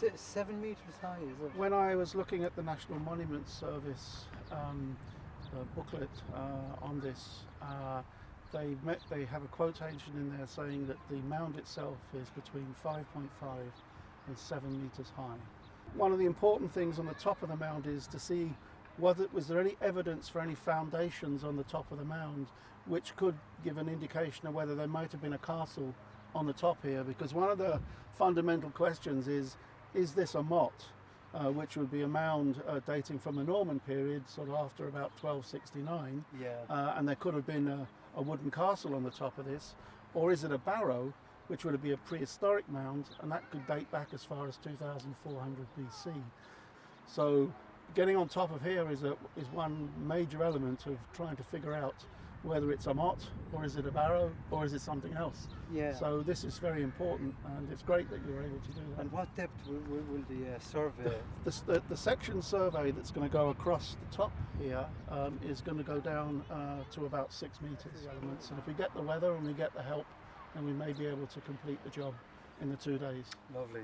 it's 7 meters high, is it? When I was looking at the National Monuments Service booklet on this, they have a quotation in there saying that the mound itself is between 5.5 and 7 meters high. One of the important things on the top of the mound is to see was there any evidence for any foundations on the top of the mound which could give an indication of whether there might have been a castle on the top here, because one of the fundamental questions is this a motte, which would be a mound dating from the Norman period, sort of after about 1269, and there could have been a wooden castle on the top of this, or is it a barrow, which would be a prehistoric mound, and that could date back as far as 2400 BC. So getting on top of here is one major element of trying to figure out whether it's a motte, or is it a barrow, or is it something else. So this is very important, and it's great that you're able to do that. And what depth will the survey? The section survey that's going to go across the top here is going to go down to about 6 meters elements, and if we get the weather and we get the help, then we may be able to complete the job in the 2 days. Lovely.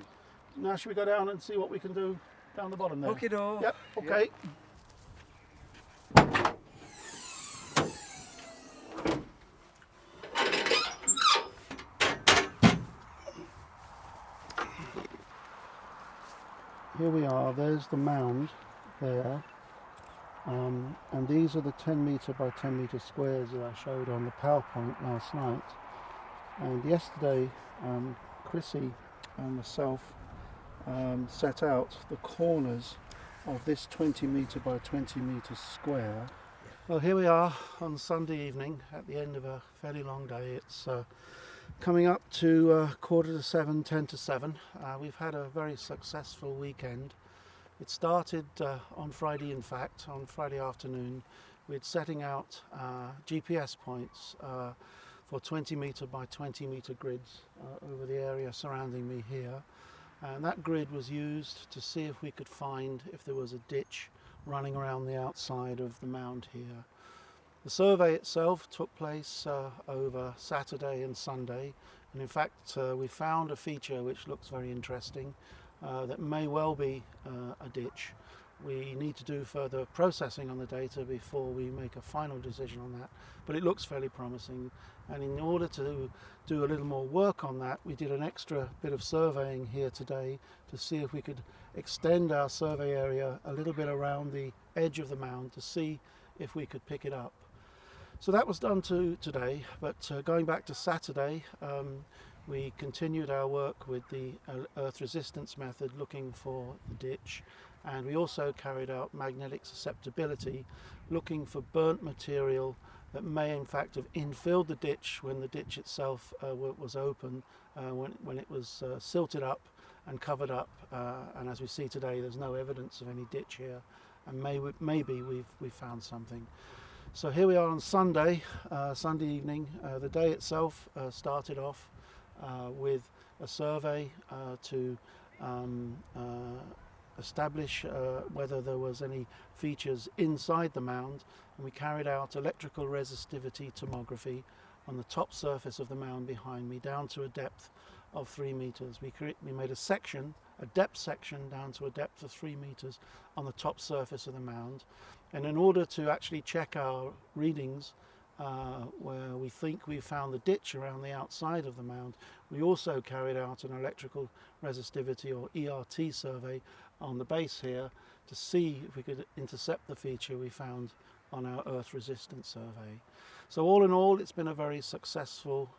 Now should we go down and see what we can do down the bottom there? Okay-do. Yep, okay. Yep. Here we are, there's the mound there, and these are the 10 metre by 10 metre squares that I showed on the PowerPoint last night. And yesterday Chrissy and myself set out the corners of this 20 metre by 20 metre square. Well, here we are on Sunday evening at the end of a fairly long day. It's coming up to 6:45, 10 to 7. We've had a very successful weekend. It started on Friday, in fact, on Friday afternoon. We're setting out GPS points for 20 metre by 20 metre grids over the area surrounding me here. And that grid was used to see if we could find if there was a ditch running around the outside of the mound here. The survey itself took place over Saturday and Sunday, and in fact we found a feature which looks very interesting that may well be a ditch. We need to do further processing on the data before we make a final decision on that, but it looks fairly promising, and in order to do a little more work on that, we did an extra bit of surveying here today to see if we could extend our survey area a little bit around the edge of the mound to see if we could pick it up. So that was done today, but going back to Saturday, we continued our work with the earth resistance method looking for the ditch, and we also carried out magnetic susceptibility looking for burnt material that may in fact have infilled the ditch when the ditch itself was open, when it was silted up and covered up, and as we see today there's no evidence of any ditch here, and maybe we've found something. So here we are on Sunday, Sunday evening. The day itself started off with a survey to establish whether there was any features inside the mound, and we carried out electrical resistivity tomography on the top surface of the mound behind me down to a depth of 3 meters. We made a depth section down to a depth of 3 meters on the top surface of the mound, and in order to actually check our readings where we think we found the ditch around the outside of the mound, we also carried out an electrical resistivity or ERT survey on the base here to see if we could intercept the feature we found on our earth resistance survey. So all in all, it's been a very successful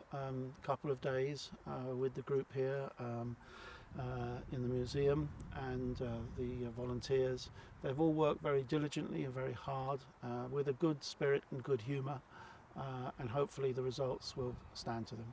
couple of days with the group here in the museum and the volunteers. They've all worked very diligently and very hard with a good spirit and good humour, and hopefully the results will stand to them.